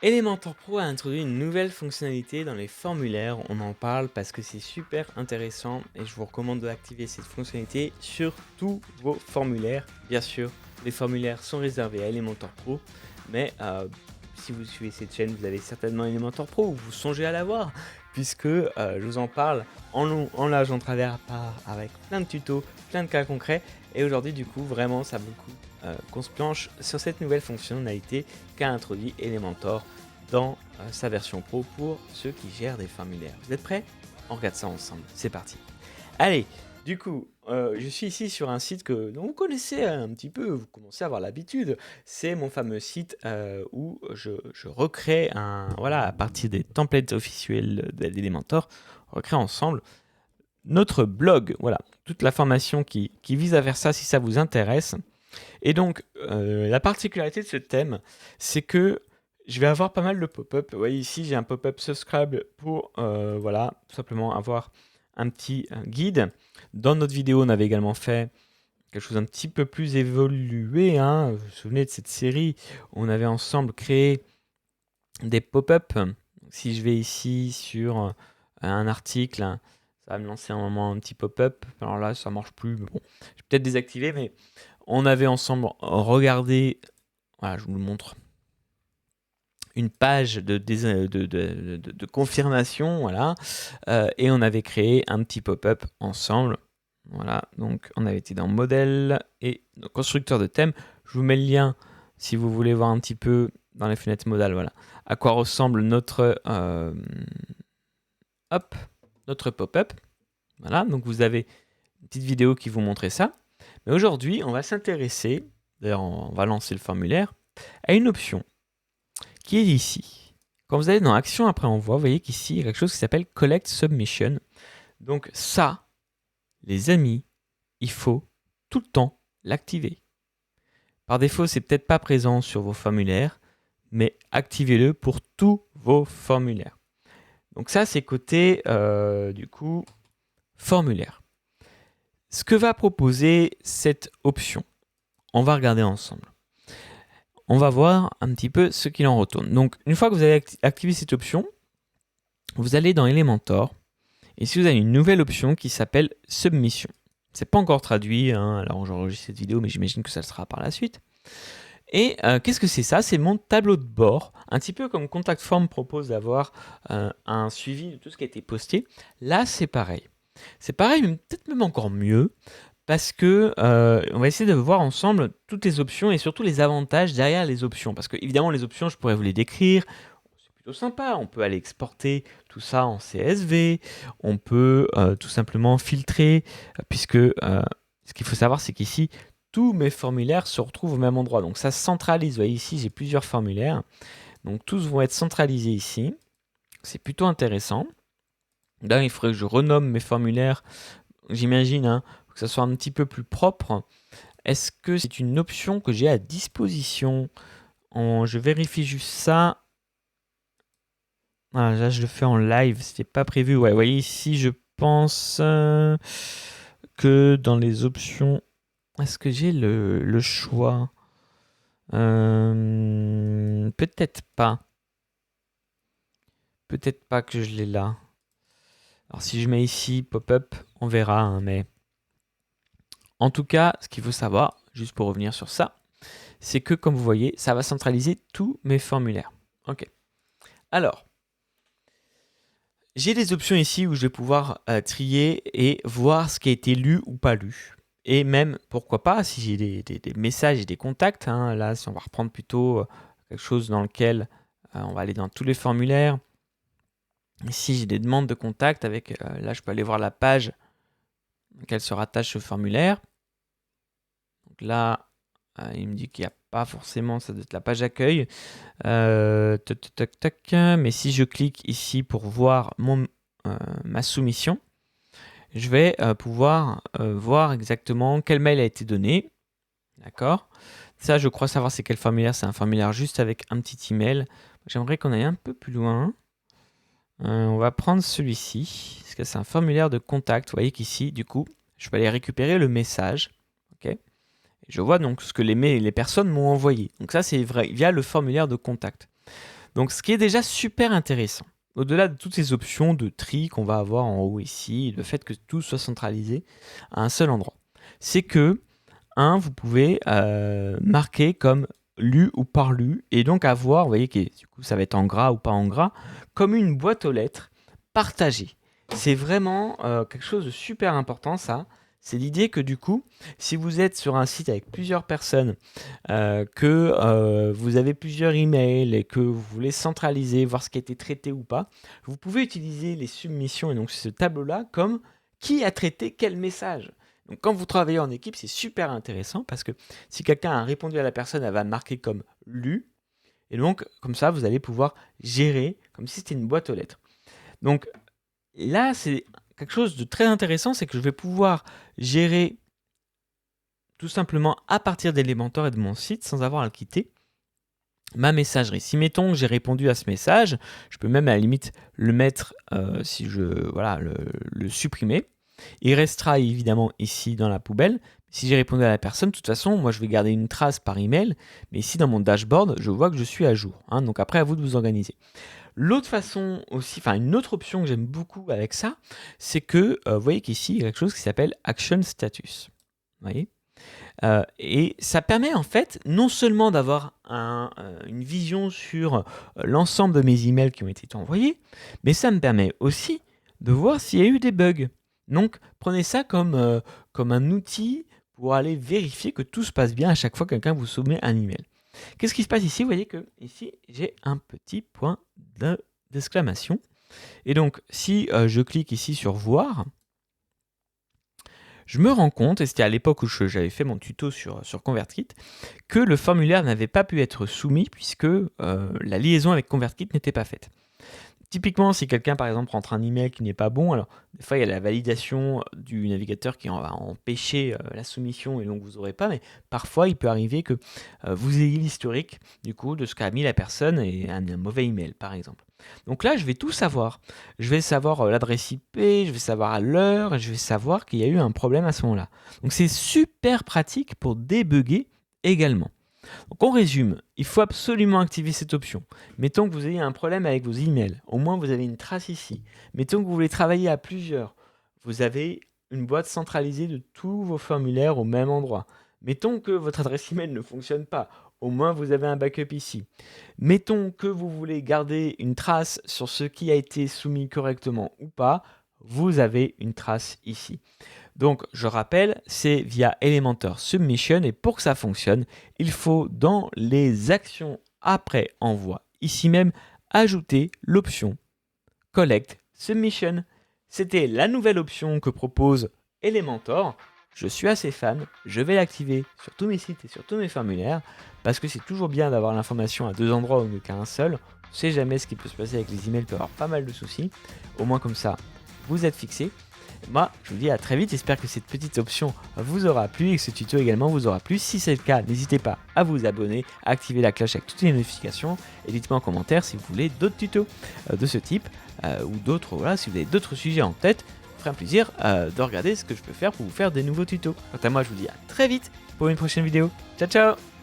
Elementor Pro a introduit une nouvelle fonctionnalité dans les formulaires. On en parle parce que c'est super intéressant et je vous recommande d'activer cette fonctionnalité sur tous vos formulaires. Bien sûr, les formulaires sont réservés à Elementor Pro, mais si vous suivez cette chaîne, vous avez certainement Elementor Pro ou vous songez à l'avoir, puisque je vous en parle en long, en large, en travers, avec plein de tutos, plein de cas concrets. Et aujourd'hui, du coup, vraiment, ça vaut le coup qu'on se planche sur cette nouvelle fonctionnalité qu'a introduit Elementor dans sa version pro pour ceux qui gèrent des formulaires. Vous êtes prêts? On regarde ça ensemble, c'est parti. Allez, du coup, je suis ici sur un site dont vous connaissez un petit peu, vous commencez à avoir l'habitude. C'est mon fameux site où je recrée voilà, à partir des templates officiels d'Elementor, on recrée ensemble notre blog. Voilà, toute la formation qui vise à faire ça si ça vous intéresse. Et donc, la particularité de ce thème, c'est que je vais avoir pas mal de pop-up. Vous voyez ici, j'ai un pop-up subscribe pour, voilà, tout simplement avoir un petit guide. Dans notre vidéo, on avait également fait quelque chose un petit peu plus évolué, hein. Vous vous souvenez de cette série? On avait ensemble créé des pop-up. Si je vais ici sur un article, ça va me lancer un moment un petit pop-up. Alors là, ça marche plus. Mais bon, je vais peut-être désactiver, mais on avait ensemble regardé, voilà, je vous le montre, une page de confirmation, voilà, et on avait créé un petit pop-up ensemble. Voilà, donc on avait été dans modèle et constructeur de thème. Je vous mets le lien si vous voulez voir un petit peu dans les fenêtres modales, voilà, à quoi ressemble notre notre pop-up. Voilà, donc vous avez une petite vidéo qui vous montrait ça. Mais aujourd'hui, on va s'intéresser, d'ailleurs on va lancer le formulaire, à une option qui est ici. Quand vous allez dans Action après envoi, vous voyez qu'ici, il y a quelque chose qui s'appelle Collect Submission. Donc ça, les amis, il faut tout le temps l'activer. Par défaut, c'est peut-être pas présent sur vos formulaires, mais activez-le pour tous vos formulaires. Donc ça, c'est côté, du coup, formulaire. Ce que va proposer cette option, on va regarder ensemble. On va voir un petit peu ce qu'il en retourne. Donc, une fois que vous avez activé cette option, vous allez dans Elementor. Et si vous avez une nouvelle option qui s'appelle Submission. C'est pas encore traduit, hein, alors j'enregistre cette vidéo, mais j'imagine que ça le sera par la suite. Et qu'est-ce que c'est ça? C'est mon tableau de bord, un petit peu comme Contact Form propose d'avoir un suivi de tout ce qui a été posté. Là, c'est pareil. C'est pareil, mais peut-être même encore mieux, parce que on va essayer de voir ensemble toutes les options et surtout les avantages derrière les options. Parce que évidemment, les options, je pourrais vous les décrire. C'est plutôt sympa. On peut aller exporter tout ça en CSV. On peut tout simplement filtrer, puisque ce qu'il faut savoir, c'est qu'ici, tous mes formulaires se retrouvent au même endroit. Donc ça centralise. Vous voyez ici, j'ai plusieurs formulaires. Donc tous vont être centralisés ici. C'est plutôt intéressant. Là, il faudrait que je renomme mes formulaires. J'imagine, hein, que ça soit un petit peu plus propre. Est-ce que c'est une option que j'ai à disposition? Je vérifie juste ça. Ah, là, je le fais en live, c'était pas prévu. Ouais, vous voyez ici, je pense que dans les options, est-ce que j'ai le choix? Peut-être pas. Peut-être pas que je l'ai là. Alors si je mets ici pop-up, on verra, hein, mais en tout cas, ce qu'il faut savoir, juste pour revenir sur ça, c'est que comme vous voyez, ça va centraliser tous mes formulaires. Ok. Alors, j'ai des options ici où je vais pouvoir trier et voir ce qui a été lu ou pas lu. Et même, pourquoi pas, si j'ai des messages et des contacts, hein, là, si on va reprendre plutôt quelque chose dans lequel on va aller dans tous les formulaires. Ici, j'ai des demandes de contact avec, là, je peux aller voir la page auquel se rattache ce formulaire. Donc là, il me dit qu'il n'y a pas forcément, ça doit être la page accueil. Mais si je clique ici pour voir ma soumission, je vais pouvoir voir exactement quel mail a été donné. D'accord? Ça, je crois savoir c'est quel formulaire. C'est un formulaire juste avec un petit email. J'aimerais qu'on aille un peu plus loin. On va prendre celui-ci, parce que c'est un formulaire de contact. Vous voyez qu'ici, du coup, je vais aller récupérer le message. Ok? Je vois donc ce que les personnes m'ont envoyé. Donc ça, c'est vrai, via le formulaire de contact. Donc ce qui est déjà super intéressant, au-delà de toutes ces options de tri qu'on va avoir en haut ici, le fait que tout soit centralisé à un seul endroit, c'est que vous pouvez marquer comme lu ou par lu, et donc avoir, vous voyez que du coup ça va être en gras ou pas en gras, comme une boîte aux lettres partagée. C'est vraiment quelque chose de super important ça. C'est l'idée que du coup, si vous êtes sur un site avec plusieurs personnes, que vous avez plusieurs emails et que vous voulez centraliser, voir ce qui a été traité ou pas, vous pouvez utiliser les submissions et donc ce tableau-là comme qui a traité quel message. Donc quand vous travaillez en équipe, c'est super intéressant parce que si quelqu'un a répondu à la personne, elle va marquer comme lu. Et donc comme ça, vous allez pouvoir gérer comme si c'était une boîte aux lettres. Donc là, c'est quelque chose de très intéressant, c'est que je vais pouvoir gérer tout simplement à partir d'Elementor et de mon site sans avoir à le quitter ma messagerie. Si mettons que j'ai répondu à ce message, je peux même à la limite le mettre, si je voilà, le supprimer. Il restera évidemment ici dans la poubelle. Si j'ai répondu à la personne, de toute façon, moi je vais garder une trace par email, mais ici dans mon dashboard, je vois que je suis à jour. Hein, donc après, à vous de vous organiser. L'autre façon aussi, enfin une autre option que j'aime beaucoup avec ça, c'est que vous voyez qu'ici, il y a quelque chose qui s'appelle Action Status. Vous voyez et ça permet en fait non seulement d'avoir une vision sur l'ensemble de mes emails qui ont été envoyés, mais ça me permet aussi de voir s'il y a eu des bugs. Donc prenez ça comme, comme un outil pour aller vérifier que tout se passe bien à chaque fois que quelqu'un vous soumet un email. Qu'est-ce qui se passe ici? Vous voyez que ici j'ai un petit point d'exclamation. Et donc si je clique ici sur voir, je me rends compte, et c'était à l'époque où j'avais fait mon tuto sur ConvertKit, que le formulaire n'avait pas pu être soumis puisque la liaison avec ConvertKit n'était pas faite. Typiquement, si quelqu'un, par exemple, rentre un email qui n'est pas bon, alors des fois, il y a la validation du navigateur qui va empêcher la soumission et donc vous n'aurez pas, mais parfois, il peut arriver que vous ayez l'historique, du coup, de ce qu'a mis la personne et un mauvais email, par exemple. Donc là, je vais tout savoir. Je vais savoir l'adresse IP, je vais savoir l'heure, et je vais savoir qu'il y a eu un problème à ce moment-là. Donc c'est super pratique pour débugger également. Donc on résume, il faut absolument activer cette option. Mettons que vous ayez un problème avec vos emails, au moins vous avez une trace ici. Mettons que vous voulez travailler à plusieurs, vous avez une boîte centralisée de tous vos formulaires au même endroit. Mettons que votre adresse email ne fonctionne pas, au moins vous avez un backup ici. Mettons que vous voulez garder une trace sur ce qui a été soumis correctement ou pas, vous avez une trace ici. Donc, je rappelle, c'est via Elementor Submission et pour que ça fonctionne, il faut dans les actions après envoi, ici même, ajouter l'option Collect Submission. C'était la nouvelle option que propose Elementor. Je suis assez fan, je vais l'activer sur tous mes sites et sur tous mes formulaires parce que c'est toujours bien d'avoir l'information à deux endroits au lieu qu'à un seul. On ne sait jamais ce qui peut se passer avec les emails, il peut y avoir pas mal de soucis. Au moins comme ça, vous êtes fixé. Moi, je vous dis à très vite, j'espère que cette petite option vous aura plu et que ce tuto également vous aura plu. Si c'est le cas, n'hésitez pas à vous abonner, à activer la cloche avec toutes les notifications et dites-moi en commentaire si vous voulez d'autres tutos de ce type ou d'autres, voilà, si vous avez d'autres sujets en tête, ça me ferait un plaisir de regarder ce que je peux faire pour vous faire des nouveaux tutos. Quant à moi, je vous dis à très vite pour une prochaine vidéo. Ciao ciao!